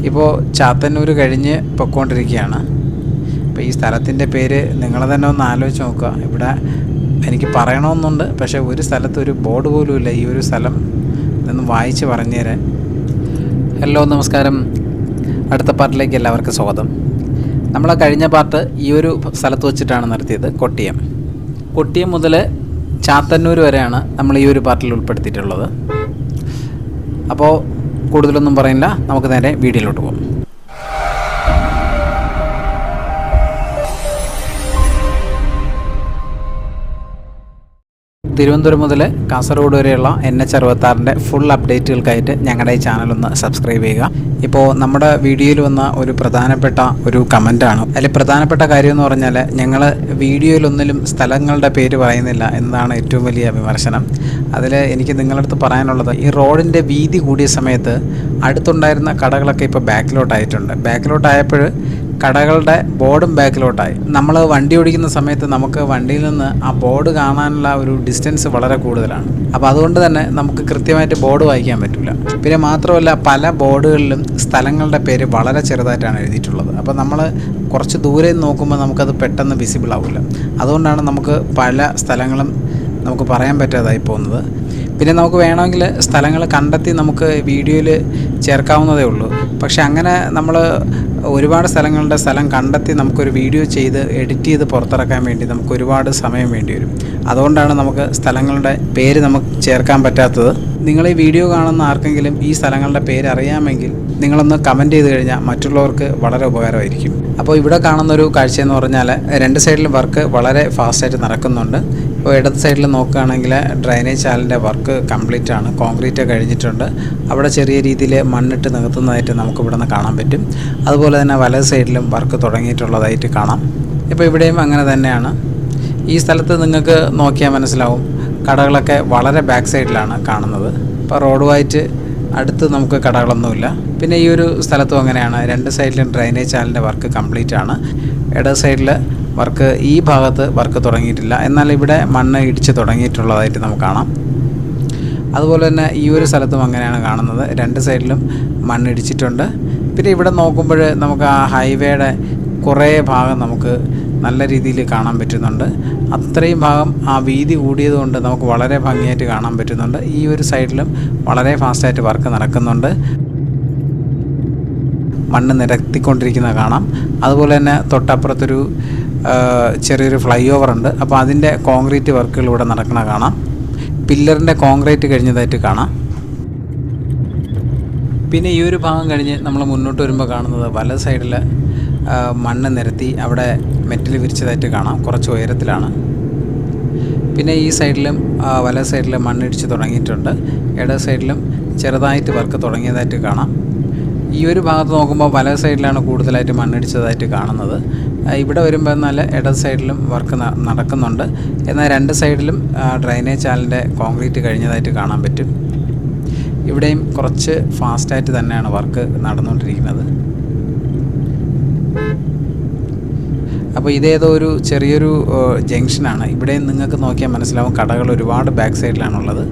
ഇപ്പോൾ ചാത്തന്നൂർ കഴിഞ്ഞ് പൊയ്ക്കൊണ്ടിരിക്കുകയാണ്. അപ്പോൾ ഈ സ്ഥലത്തിൻ്റെ പേര് നിങ്ങൾ തന്നെ ഒന്ന് ആലോചിച്ച് നോക്കുക. ഇവിടെ എനിക്ക് പറയണമെന്നുണ്ട്, പക്ഷേ ഒരു സ്ഥലത്ത് ഒരു ബോർഡ് പോലും ഇല്ല ഈ ഒരു സ്ഥലം എന്ന് വായിച്ച് പറഞ്ഞു തരാൻ. ഹലോ, നമസ്കാരം. അടുത്ത പാർട്ടിലേക്ക് എല്ലാവർക്കും സ്വാഗതം. നമ്മൾ കഴിഞ്ഞ പാർട്ട് ഈ ഒരു സ്ഥലത്ത് വെച്ചിട്ടാണ് നിർത്തിയത്, കൊട്ടിയം മുതൽ ചാത്തന്നൂർ വരെയാണ് നമ്മൾ ഈ ഒരു പാർട്ടിൽ ഉൾപ്പെടുത്തിയിട്ടുള്ളത്. അപ്പോൾ കൂടുതലൊന്നും പറയില്ല, നമുക്ക് നേരെ വീഡിയോയിലോട്ട് പോകാം. തിരുവനന്തപുരം മുതൽ കാസർഗോഡ് വരെയുള്ള NH66 ഫുൾ അപ്ഡേറ്റുകൾക്കായിട്ട് ഞങ്ങളുടെ ഈ ചാനലൊന്ന് സബ്സ്ക്രൈബ് ചെയ്യുക. ഇപ്പോൾ നമ്മുടെ വീഡിയോയിൽ വന്ന ഒരു പ്രധാനപ്പെട്ട ഒരു കമൻറ്റാണ്. അതിൽ പ്രധാനപ്പെട്ട കാര്യം എന്ന് പറഞ്ഞാൽ ഞങ്ങൾ വീഡിയോയിലൊന്നിലും സ്ഥലങ്ങളുടെ പേര് പറയുന്നില്ല എന്നതാണ് ഏറ്റവും വലിയ വിമർശനം. അതിൽ എനിക്ക് നിങ്ങളുടെ അടുത്ത് പറയാനുള്ളത്, ഈ റോഡിൻ്റെ വീതി കൂടിയ സമയത്ത് അടുത്തുണ്ടായിരുന്ന കടകളൊക്കെ ഇപ്പോൾ ബാക്കിലോട്ടായപ്പോൾ കടകളുടെ ബോർഡും ബാക്കിലോട്ടായി. നമ്മൾ വണ്ടി ഓടിക്കുന്ന സമയത്ത് നമുക്ക് വണ്ടിയിൽ നിന്ന് ആ ബോർഡ് കാണാനുള്ള ഒരു ഡിസ്റ്റൻസ് വളരെ കൂടുതലാണ്. അപ്പോൾ അതുകൊണ്ട് തന്നെ നമുക്ക് കൃത്യമായിട്ട് ബോർഡ് വായിക്കാൻ പറ്റില്ല. പിന്നെ മാത്രമല്ല, പല ബോർഡുകളിലും സ്ഥലങ്ങളുടെ പേര് വളരെ ചെറുതായിട്ടാണ് എഴുതിയിട്ടുള്ളത്. അപ്പോൾ നമ്മൾ കുറച്ച് ദൂരെ നോക്കുമ്പോൾ നമുക്കത് പെട്ടെന്ന് വിസിബിൾ ആവില്ല. അതുകൊണ്ടാണ് നമുക്ക് പല സ്ഥലങ്ങളും നമുക്ക് പറയാൻ പറ്റാതായി പോകുന്നത്. പിന്നെ നമുക്ക് വേണമെങ്കിൽ സ്ഥലങ്ങൾ കണ്ടെത്തി നമുക്ക് വീഡിയോയിൽ ചേർക്കാവുന്നതേ ഉള്ളൂ. പക്ഷെ അങ്ങനെ നമ്മൾ ഒരുപാട് സ്ഥലം കണ്ടെത്തി നമുക്കൊരു വീഡിയോ ചെയ്ത് എഡിറ്റ് ചെയ്ത് പുറത്തിറക്കാൻ വേണ്ടി നമുക്ക് ഒരുപാട് സമയം വേണ്ടി വരും. അതുകൊണ്ടാണ് നമുക്ക് സ്ഥലങ്ങളുടെ പേര് നമുക്ക് ചേർക്കാൻ പറ്റാത്തത്. നിങ്ങൾ ഈ വീഡിയോ കാണുന്ന ആർക്കെങ്കിലും ഈ സ്ഥലങ്ങളുടെ പേര് അറിയാമെങ്കിൽ നിങ്ങളൊന്ന് കമൻറ്റ് ചെയ്ത് കഴിഞ്ഞാൽ മറ്റുള്ളവർക്ക് വളരെ ഉപകാരമായിരിക്കും. അപ്പോൾ ഇവിടെ കാണുന്നൊരു കാഴ്ചയെന്ന് പറഞ്ഞാൽ രണ്ട് സൈഡിലും വർക്ക് വളരെ ഫാസ്റ്റായിട്ട് നടക്കുന്നുണ്ട്. ഇപ്പോൾ ഇടത് സൈഡിൽ നോക്കുകയാണെങ്കിൽ ഡ്രൈനേജ് ചാലിൻ്റെ വർക്ക് കംപ്ലീറ്റ് ആണ്, കോൺക്രീറ്റ് കഴിഞ്ഞിട്ടുണ്ട്. അവിടെ ചെറിയ രീതിയിൽ മണ്ണിട്ട് നികത്തുന്നതായിട്ട് നമുക്ക് ഇവിടെ നിന്ന് കാണാൻ പറ്റും. അതുപോലെ തന്നെ വലത് സൈഡിലും വർക്ക് തുടങ്ങിയിട്ടുള്ളതായിട്ട് കാണാം. ഇപ്പോൾ ഇവിടെയും അങ്ങനെ തന്നെയാണ്. ഈ സ്ഥലത്ത് നിങ്ങൾക്ക് നോക്കിയാൽ മനസ്സിലാവും, കടകളൊക്കെ വളരെ ബാക്ക് സൈഡിലാണ് കാണുന്നത്. ഇപ്പോൾ റോഡുമായിട്ട് അടുത്ത് നമുക്ക് കടകളൊന്നുമില്ല. പിന്നെ ഈ ഒരു സ്ഥലത്തും അങ്ങനെയാണ്, രണ്ട് സൈഡിലും ഡ്രൈനേജ് ചാലിൻ്റെ വർക്ക് കംപ്ലീറ്റ് ആണ്. ഇടത് സൈഡിൽ വർക്ക്, ഈ ഭാഗത്ത് വർക്ക് തുടങ്ങിയിട്ടില്ല, എന്നാൽ ഇവിടെ മണ്ണ് ഇടിച്ച് തുടങ്ങിയിട്ടുള്ളതായിട്ട് നമുക്ക് കാണാം. അതുപോലെ തന്നെ ഈ ഒരു സ്ഥലത്തും അങ്ങനെയാണ് കാണുന്നത്, രണ്ട് സൈഡിലും മണ്ണിടിച്ചിട്ടുണ്ട്. പിന്നെ ഇവിടെ നോക്കുമ്പോൾ നമുക്ക് ആ ഹൈവേയുടെ കുറേ ഭാഗം നമുക്ക് നല്ല രീതിയിൽ കാണാൻ പറ്റുന്നുണ്ട്. അത്രയും ഭാഗം ആ വീതി കൂടിയതുകൊണ്ട് നമുക്ക് വളരെ ഭംഗിയായിട്ട് കാണാൻ പറ്റുന്നുണ്ട്. ഈ ഒരു സൈഡിലും വളരെ ഫാസ്റ്റായിട്ട് വർക്ക് നടക്കുന്നുണ്ട്, മണ്ണ് നിരത്തിക്കൊണ്ടിരിക്കുന്നത് കാണാം. അതുപോലെ തന്നെ തൊട്ടപ്പുറത്തൊരു ചെറിയൊരു ഫ്ലൈ ഓവർ ഉണ്ട്. അപ്പോൾ അതിൻ്റെ കോൺക്രീറ്റ് വർക്കുകൾ ഇവിടെ നടക്കണ കാണാം. പില്ലറിൻ്റെ കോൺക്രീറ്റ് കഴിഞ്ഞതായിട്ട് കാണാം. പിന്നെ ഈ ഒരു ഭാഗം കഴിഞ്ഞ് നമ്മൾ മുന്നോട്ട് വരുമ്പോൾ കാണുന്നത് വലത് സൈഡിൽ മണ്ണ് നിരത്തി അവിടെ മെറ്റൽ വിരിച്ചതായിട്ട് കാണാം, കുറച്ച് ഉയരത്തിലാണ്. പിന്നെ ഈ സൈഡിലും വലത് സൈഡിൽ മണ്ണിടിച്ച് തുടങ്ങിയിട്ടുണ്ട്. ഇടത് സൈഡിലും ചെറുതായിട്ട് വർക്ക് തുടങ്ങിയതായിട്ട് കാണാം. ഈ ഒരു ഭാഗത്ത് നോക്കുമ്പോൾ വലത് സൈഡിലാണ് കൂടുതലായിട്ട് മണ്ണിടിച്ചതായിട്ട് കാണുന്നത്. ഇവിടെ വരുമ്പോൾ എന്നാൽ ഇടത് സൈഡിലും വർക്ക് നടക്കുന്നുണ്ട്. എന്നാൽ രണ്ട് സൈഡിലും ഡ്രൈനേജ് ചാലിൻ്റെ കോൺക്രീറ്റ് കഴിഞ്ഞതായിട്ട് കാണാൻ പറ്റും. ഇവിടെയും കുറച്ച് ഫാസ്റ്റായിട്ട് തന്നെയാണ് വർക്ക് നടന്നുകൊണ്ടിരിക്കുന്നത്. അപ്പോൾ ഇതേതോ ഒരു ചെറിയൊരു ജംഗ്ഷനാണ്. ഇവിടെയും നിങ്ങൾക്ക് നോക്കിയാൽ മനസ്സിലാവും, കടകൾ ഒരുപാട് ബാക്ക് സൈഡിലാണുള്ളത്.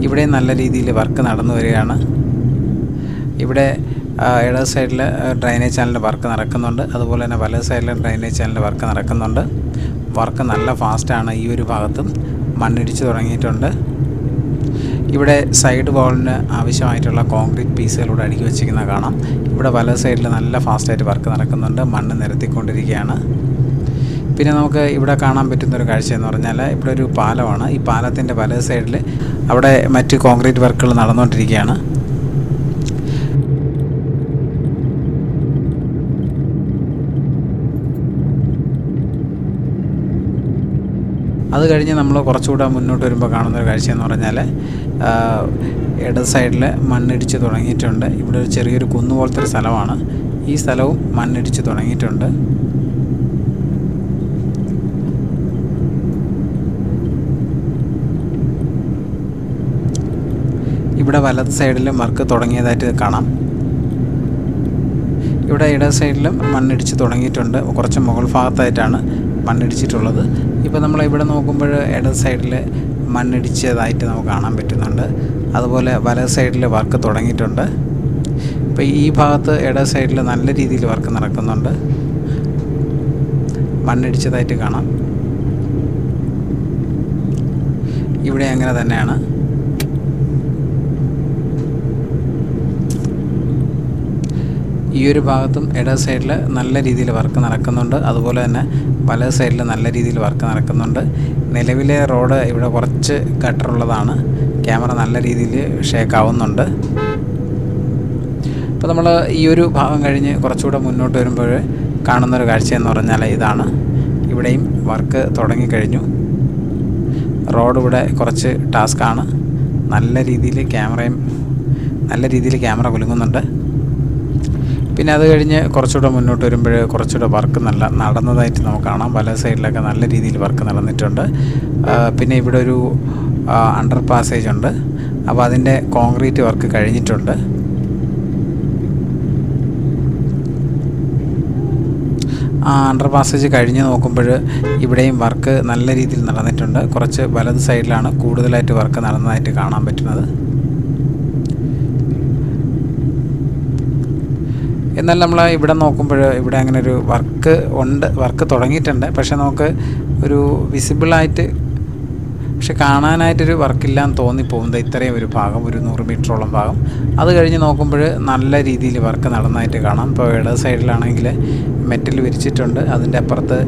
ഇവിടെയും നല്ല രീതിയിൽ വർക്ക് നടന്നു വരികയാണ്. ഇവിടെ ഇടത് സൈഡിൽ ഡ്രൈനേജ് ചാനലിൻ്റെ വർക്ക് നടക്കുന്നുണ്ട്. അതുപോലെ തന്നെ വലത് സൈഡിൽ ഡ്രൈനേജ് ചാനലിൻ്റെ വർക്ക് നടക്കുന്നുണ്ട്. വർക്ക് നല്ല ഫാസ്റ്റാണ്. ഈ ഒരു ഭാഗത്തും മണ്ണിടിച്ച് തുടങ്ങിയിട്ടുണ്ട്. ഇവിടെ സൈഡ് വാളിന് ആവശ്യമായിട്ടുള്ള കോൺക്രീറ്റ് പീസുകളിലൂടെ അടുക്കി വെച്ചിരിക്കുന്നത് കാണാം. ഇവിടെ വലത് സൈഡിൽ നല്ല ഫാസ്റ്റായിട്ട് വർക്ക് നടക്കുന്നുണ്ട്, മണ്ണ് നിരത്തിക്കൊണ്ടിരിക്കുകയാണ്. പിന്നെ നമുക്ക് ഇവിടെ കാണാൻ പറ്റുന്നൊരു കാഴ്ച എന്ന് പറഞ്ഞാൽ, ഇവിടെ ഒരു പാലമാണ്. ഈ പാലത്തിൻ്റെ വലത് സൈഡിൽ അവിടെ മറ്റ് കോൺക്രീറ്റ് വർക്കുകൾ നടന്നുകൊണ്ടിരിക്കുകയാണ്. അത് കഴിഞ്ഞ് നമ്മൾ കുറച്ചുകൂടെ മുന്നോട്ട് വരുമ്പോൾ കാണുന്നൊരു കാഴ്ച എന്ന് പറഞ്ഞാൽ, ഇടത് സൈഡിൽ മണ്ണിടിച്ച് തുടങ്ങിയിട്ടുണ്ട്. ഇവിടെ ഒരു ചെറിയൊരു കുന്നു പോലത്തെ ഒരു സ്ഥലമാണ്. ഈ സ്ഥലവും മണ്ണിടിച്ച് തുടങ്ങിയിട്ടുണ്ട്. ഇവിടെ വലത് സൈഡിലും വർക്ക് തുടങ്ങിയതായിട്ട് കാണാം. ഇവിടെ ഇടത് സൈഡിലും മണ്ണിടിച്ച് തുടങ്ങിയിട്ടുണ്ട്. കുറച്ച് മുകൾ ഭാഗത്തായിട്ടാണ് മണ്ണിടിച്ചിട്ടുള്ളത്. ഇപ്പോൾ നമ്മൾ ഇവിടെ നോക്കുമ്പോൾ ഇടത് സൈഡിൽ മണ്ണിടിച്ചതായിട്ട് നമുക്ക് കാണാൻ പറ്റുന്നുണ്ട്. അതുപോലെ വലത് സൈഡിൽ വർക്ക് തുടങ്ങിയിട്ടുണ്ട്. ഇപ്പോൾ ഈ ഭാഗത്ത് ഇട സൈഡിൽ നല്ല രീതിയിൽ വർക്ക് നടക്കുന്നുണ്ട്, മണ്ണിടിച്ചതായിട്ട് കാണാം. ഇവിടെ അങ്ങനെ തന്നെയാണ്. ഈ ഒരു ഭാഗത്തും ഇട സൈഡിൽ നല്ല രീതിയിൽ വർക്ക് നടക്കുന്നുണ്ട്, അതുപോലെ തന്നെ വലത് സൈഡിൽ നല്ല രീതിയിൽ വർക്ക് നടക്കുന്നുണ്ട്. നിലവിലെ റോഡ് ഇവിടെ കുറച്ച് ഗട്ടറുള്ളതാണ്, ക്യാമറ നല്ല രീതിയിൽ ഷേക്ക് ആവുന്നുണ്ട്. അപ്പോൾ നമ്മൾ ഈ ഒരു ഭാഗം കഴിഞ്ഞ് കുറച്ചുകൂടെ മുന്നോട്ട് വരുമ്പോൾ കാണുന്നൊരു കാഴ്ചയെന്ന് പറഞ്ഞാൽ ഇതാണ്. ഇവിടെയും വർക്ക് തുടങ്ങിക്കഴിഞ്ഞു. റോഡ് ഇവിടെ കുറച്ച് ടാസ്ക്കാണ്. നല്ല രീതിയിൽ ക്യാമറ കുലുങ്ങുന്നുണ്ട്. പിന്നെ അത് കഴിഞ്ഞ് കുറച്ചുകൂടെ മുന്നോട്ട് വരുമ്പോൾ കുറച്ചുകൂടെ വർക്ക് നടന്നതായിട്ട് നമുക്ക് കാണാം. പല സൈഡിലൊക്കെ നല്ല രീതിയിൽ വർക്ക് നടന്നിട്ടുണ്ട്. പിന്നെ ഇവിടെ ഒരു അണ്ടർ പാസേജ് ഉണ്ട്, അപ്പോൾ അതിൻ്റെ കോൺക്രീറ്റ് വർക്ക് കഴിഞ്ഞിട്ടുണ്ട്. ആ അണ്ടർ പാസേജ് കഴിഞ്ഞ് നോക്കുമ്പോൾ ഇവിടെയും വർക്ക് നല്ല രീതിയിൽ നടന്നിട്ടുണ്ട്. കുറച്ച് വലത് സൈഡിലാണ് കൂടുതലായിട്ട് വർക്ക് നടന്നതായിട്ട് കാണാൻ പറ്റുന്നത്. എന്നാൽ നമ്മൾ ഇവിടെ നോക്കുമ്പോൾ ഇവിടെ അങ്ങനെ ഒരു വർക്ക് തുടങ്ങിയിട്ടുണ്ട്. പക്ഷേ നമുക്ക് ഒരു വിസിബിളായിട്ട് പക്ഷെ കാണാനായിട്ടൊരു വർക്കില്ലാന്ന് തോന്നിപ്പോകുന്നത് ഇത്രയും ഒരു ഭാഗം, ഒരു 100 മീറ്ററോളം ഭാഗം. അത് കഴിഞ്ഞ് നോക്കുമ്പോൾ നല്ല രീതിയിൽ വർക്ക് നടന്നതായിട്ട് കാണാം. ഇപ്പോൾ ഇടത് സൈഡിലാണെങ്കിൽ മെറ്റൽ വിരിച്ചിട്ടുണ്ട്, അതിൻ്റെ അപ്പുറത്ത്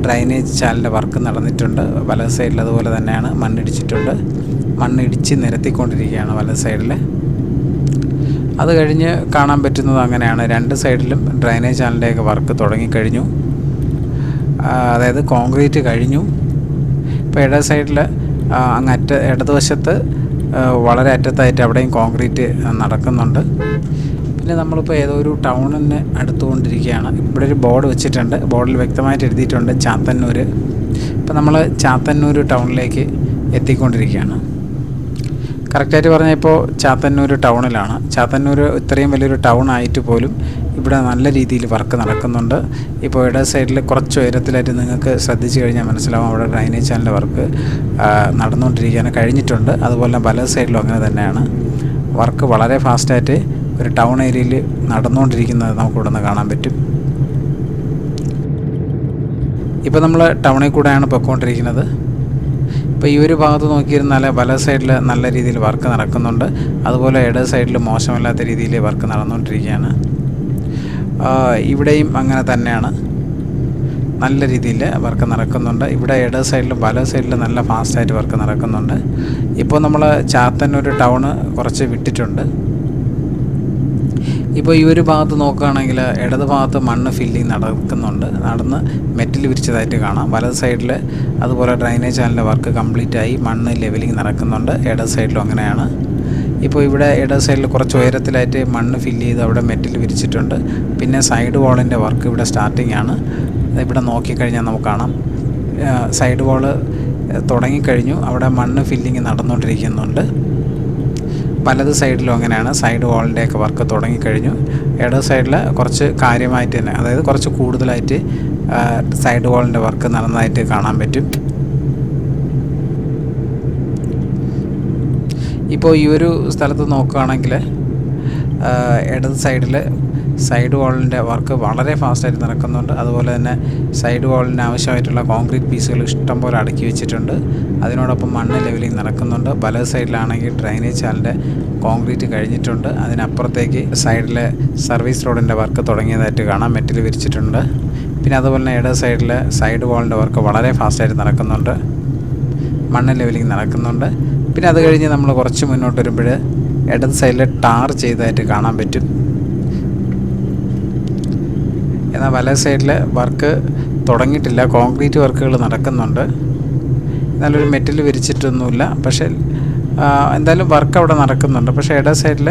ഡ്രൈനേജ് ചാലിൻ്റെ വർക്ക് നടന്നിട്ടുണ്ട്. വലത് സൈഡിൽ അതുപോലെ തന്നെയാണ്, മണ്ണിടിച്ച് നിരത്തിക്കൊണ്ടിരിക്കുകയാണ് വലത് സൈഡിൽ. അത് കഴിഞ്ഞ് കാണാൻ പറ്റുന്നത് അങ്ങനെയാണ്. രണ്ട് സൈഡിലും ഡ്രൈനേജ് ചാനലിൻ്റെയൊക്കെ വർക്ക് തുടങ്ങിക്കഴിഞ്ഞു, അതായത് കോൺക്രീറ്റ് കഴിഞ്ഞു. ഇപ്പോൾ ഇടത് സൈഡിൽ ഇടതുവശത്ത് വളരെ അറ്റത്തായിട്ട് അവിടെയും കോൺക്രീറ്റ് നടക്കുന്നുണ്ട്. പിന്നെ നമ്മളിപ്പോൾ ഏതോ ഒരു ടൗണിന് അടുത്തുകൊണ്ടിരിക്കുകയാണ്. ഇവിടെ ഒരു ബോർഡ് വെച്ചിട്ടുണ്ട്, ബോർഡിൽ വ്യക്തമായിട്ട് എഴുതിയിട്ടുണ്ട് ചാത്തന്നൂർ. ഇപ്പോൾ നമ്മൾ ചാത്തന്നൂർ ടൗണിലേക്ക് എത്തിക്കൊണ്ടിരിക്കുകയാണ്. കറക്റ്റായിട്ട് പറഞ്ഞാൽ ഇപ്പോൾ ചാത്തന്നൂർ ടൗണിലാണ്. ചാത്തന്നൂർ ഇത്രയും വലിയൊരു ടൗൺ ആയിട്ട് പോലും ഇവിടെ നല്ല രീതിയിൽ വർക്ക് നടക്കുന്നുണ്ട്. ഇപ്പോൾ ഇടത് സൈഡിൽ കുറച്ച് ഉയരത്തിലായിട്ട് നിങ്ങൾക്ക് ശ്രദ്ധിച്ചു കഴിഞ്ഞാൽ മനസ്സിലാവും, അവിടെ ഡ്രൈനേജ് ചാനലിൻ്റെ വർക്ക് നടന്നുകൊണ്ടിരിക്കുകയാണ്, കഴിഞ്ഞിട്ടുണ്ട്. അതുപോലെ വലത് സൈഡിലും അങ്ങനെ തന്നെയാണ്. വർക്ക് വളരെ ഫാസ്റ്റായിട്ട് ഒരു ടൗൺ ഏരിയയിൽ നടന്നുകൊണ്ടിരിക്കുന്നത് നമുക്കിവിടെ നിന്ന് കാണാൻ പറ്റും. ഇപ്പോൾ നമ്മൾ ടൗണിൽ കൂടെയാണ് പൊയ്ക്കൊണ്ടിരിക്കുന്നത്. ഇപ്പോൾ ഈ ഒരു ഭാഗത്ത് നോക്കിയിരുന്നാൽ വലത് സൈഡിൽ നല്ല രീതിയിൽ വർക്ക് നടക്കുന്നുണ്ട്, അതുപോലെ ഇടത് സൈഡിൽ മോശമല്ലാത്ത രീതിയിൽ വർക്ക് നടന്നുകൊണ്ടിരിക്കുകയാണ്. ഇവിടെയും അങ്ങനെ തന്നെയാണ്, നല്ല രീതിയിൽ വർക്ക് നടക്കുന്നുണ്ട്. ഇവിടെ ഇടത് സൈഡിലും വലത് സൈഡിലും നല്ല ഫാസ്റ്റായിട്ട് വർക്ക് നടക്കുന്നുണ്ട്. ഇപ്പോൾ നമ്മൾ ചാത്തന്നൂർ ടൗണ് കുറച്ച് വിട്ടിട്ടുണ്ട്. ഇപ്പോൾ ഈ ഒരു ഭാഗത്ത് നോക്കുകയാണെങ്കിൽ ഇടത് ഭാഗത്ത് മണ്ണ് ഫില്ലിങ് നടന്ന് മെറ്റൽ വിരിച്ചതായിട്ട് കാണാം. വലത് സൈഡിൽ അതുപോലെ ഡ്രൈനേജ് ചാനലിൻ്റെ വർക്ക് കംപ്ലീറ്റായി മണ്ണ് ലെവലിങ് നടക്കുന്നുണ്ട്. ഇടത് സൈഡിലും അങ്ങനെയാണ്. ഇപ്പോൾ ഇവിടെ ഇടത് സൈഡിൽ കുറച്ച് ഉയരത്തിലായിട്ട് മണ്ണ് ഫില്ല് ചെയ്ത് അവിടെ മെറ്റൽ വിരിച്ചിട്ടുണ്ട്. പിന്നെ സൈഡ് വാളിൻ്റെ വർക്ക് ഇവിടെ സ്റ്റാർട്ടിംഗ് ആണ്. ഇവിടെ നോക്കിക്കഴിഞ്ഞാൽ നമുക്ക് കാണാം, സൈഡ് വാള് തുടങ്ങിക്കഴിഞ്ഞു, അവിടെ മണ്ണ് ഫില്ലിങ് നടന്നുകൊണ്ടിരിക്കുന്നുണ്ട്. വലത് സൈഡിലും അങ്ങനെയാണ്, സൈഡ് വാളിൻ്റെയൊക്കെ വർക്ക് തുടങ്ങിക്കഴിഞ്ഞു. ഇടത് സൈഡിൽ കുറച്ച് കാര്യമായിട്ട് തന്നെ, അതായത് കുറച്ച് കൂടുതലായിട്ട് സൈഡ് വാളിൻ്റെ വർക്ക് നടന്നതായിട്ട് കാണാൻ പറ്റും. ഇപ്പോൾ ഈ ഒരു സ്ഥലത്ത് നോക്കുകയാണെങ്കിൽ ഇടത് സൈഡിൽ സൈഡ് വാളിൻ്റെ വർക്ക് വളരെ ഫാസ്റ്റായിട്ട് നടക്കുന്നുണ്ട്. അതുപോലെ തന്നെ സൈഡ് വാളിന് ആവശ്യമായിട്ടുള്ള കോൺക്രീറ്റ് പീസുകൾ ഇഷ്ടംപോലെ അടുക്കി വെച്ചിട്ടുണ്ട്. അതിനോടൊപ്പം മണ്ണ് ലെവലിംഗ് നടക്കുന്നുണ്ട്. വലത് സൈഡിലാണെങ്കിൽ ഡ്രൈനേജ് ചാലിൻ്റെ കോൺക്രീറ്റ് കഴിഞ്ഞിട്ടുണ്ട്. അതിനപ്പുറത്തേക്ക് സൈഡിൽ സർവീസ് റോഡിൻ്റെ വർക്ക് തുടങ്ങിയതായിട്ട് കാണാം, മെറ്റൽ വിരിച്ചിട്ടുണ്ട്. പിന്നെ അതുപോലെ തന്നെ ഇടത് സൈഡിൽ സൈഡ് വാളിൻ്റെ വർക്ക് വളരെ ഫാസ്റ്റായിട്ട് നടക്കുന്നുണ്ട്, മണ്ണ് ലെവലിംഗ് നടക്കുന്നുണ്ട്. പിന്നെ അത് കഴിഞ്ഞ് നമ്മൾ കുറച്ച് മുന്നോട്ട് വരുമ്പോൾ ഇടത് സൈഡിൽ ടാർ ചെയ്തതായിട്ട് കാണാൻ പറ്റും. എന്നാൽ വലത് സൈഡിൽ വർക്ക് തുടങ്ങിയിട്ടില്ല, കോൺക്രീറ്റ് വർക്കുകൾ നടക്കുന്നുണ്ട്. എന്നാലൊരു മെറ്റൽ വിരിച്ചിട്ടൊന്നുമില്ല, പക്ഷേ എന്തായാലും വർക്ക് അവിടെ നടക്കുന്നുണ്ട്. പക്ഷേ ഇടത് സൈഡിൽ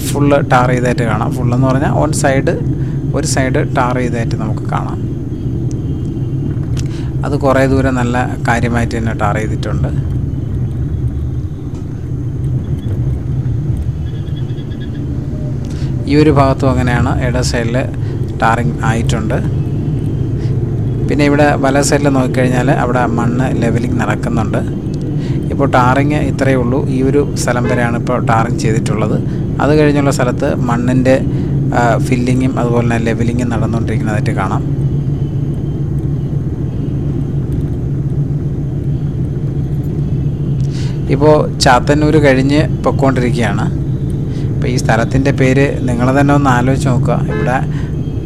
ഫുള്ള് ടാർ ചെയ്തതായിട്ട് കാണാം. ഫുള്ളെന്ന് പറഞ്ഞാൽ ഒരു സൈഡ് ടാർ ചെയ്തതായിട്ട് നമുക്ക് കാണാം. അത് കുറേ ദൂരം നല്ല കാര്യമായിട്ട് തന്നെ ടാർ ചെയ്തിട്ടുണ്ട്. ഈ ഒരു ഭാഗത്തും അങ്ങനെയാണ്, ഇടത് സൈഡിൽ ടാറിങ് ആയിട്ടുണ്ട്. പിന്നെ ഇവിടെ വലത് സൈഡിൽ നോക്കിക്കഴിഞ്ഞാൽ അവിടെ മണ്ണ് ലെവലിംഗ് നടക്കുന്നുണ്ട്. ഇപ്പോൾ ടാറിങ് ഇത്രയേ ഉള്ളൂ. ഈ ഒരു സ്ഥലം വരെയാണ് ഇപ്പോൾ ടാറിങ് ചെയ്തിട്ടുള്ളത്. അത് കഴിഞ്ഞുള്ള സ്ഥലത്ത് മണ്ണിൻ്റെ ഫില്ലിങ്ങും അതുപോലെ തന്നെ ലെവലിങ്ങും നടന്നുകൊണ്ടിരിക്കുന്നതായിട്ട് കാണാം. ഇപ്പോൾ ചാത്തന്നൂർ കഴിഞ്ഞ് പൊയ്ക്കൊണ്ടിരിക്കുകയാണ്. അപ്പോൾ ഈ സ്ഥലത്തിൻ്റെ പേര് നിങ്ങൾ തന്നെ ഒന്ന് ആലോചിച്ച് നോക്കുക. ഇവിടെ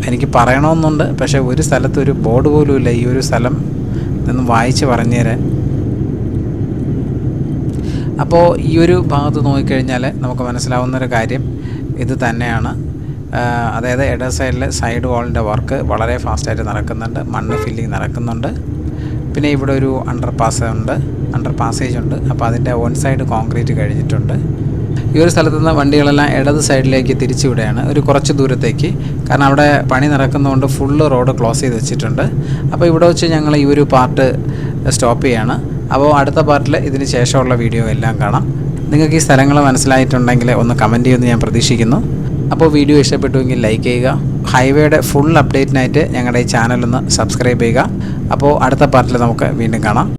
എനിക്ക് പറയണമെന്നുണ്ട്, പക്ഷേ ഒരു സ്ഥലത്ത് ഒരു ബോർഡ് പോലും ഇല്ല ഈ ഒരു സ്ഥലം നിന്ന് വായിച്ച് പറഞ്ഞു തരാൻ. അപ്പോൾ ഈ ഒരു ഭാഗത്ത് നോക്കിക്കഴിഞ്ഞാൽ നമുക്ക് മനസ്സിലാവുന്നൊരു കാര്യം ഇത് തന്നെയാണ്. അതായത് ഇട സൈഡിൽ സൈഡ് വാളിൻ്റെ വർക്ക് വളരെ ഫാസ്റ്റായിട്ട് നടക്കുന്നുണ്ട്, മണ്ണ് ഫില്ലിങ് നടക്കുന്നുണ്ട്. പിന്നെ ഇവിടെ ഒരു അണ്ടർ പാസേജ് ഉണ്ട്. അപ്പോൾ അതിൻ്റെ വൺ സൈഡ് കോൺക്രീറ്റ് കഴിഞ്ഞിട്ടുണ്ട്. ഈ ഒരു സ്ഥലത്തു നിന്ന് വണ്ടികളെല്ലാം ഇടത് സൈഡിലേക്ക് തിരിച്ചു വിടുകയാണ്, ഒരു കുറച്ച് ദൂരത്തേക്ക്. കാരണം അവിടെ പണി നടക്കുന്നതുകൊണ്ട് ഫുള്ള് റോഡ് ക്ലോസ് ചെയ്ത് വെച്ചിട്ടുണ്ട്. അപ്പോൾ ഇവിടെ വെച്ച് ഞങ്ങൾ ഈ ഒരു പാർട്ട് സ്റ്റോപ്പ് ചെയ്യാണ്. അപ്പോൾ അടുത്ത പാർട്ടിൽ ഇതിന് ശേഷമുള്ള വീഡിയോ എല്ലാം കാണാം. നിങ്ങൾക്ക് ഈ സ്ഥലങ്ങൾ മനസ്സിലായിട്ടുണ്ടെങ്കിൽ ഒന്ന് കമൻറ്റ് ചെയ്യുമെന്ന് ഞാൻ പ്രതീക്ഷിക്കുന്നു. അപ്പോൾ വീഡിയോ ഇഷ്ടപ്പെട്ടുവെങ്കിൽ ലൈക്ക് ചെയ്യുക. ഹൈവേയുടെ ഫുൾ അപ്ഡേറ്റിനായിട്ട് ഞങ്ങളുടെ ഈ ചാനലൊന്ന് സബ്സ്ക്രൈബ് ചെയ്യുക. അപ്പോൾ അടുത്ത പാർട്ടിൽ നമുക്ക് വീണ്ടും കാണാം.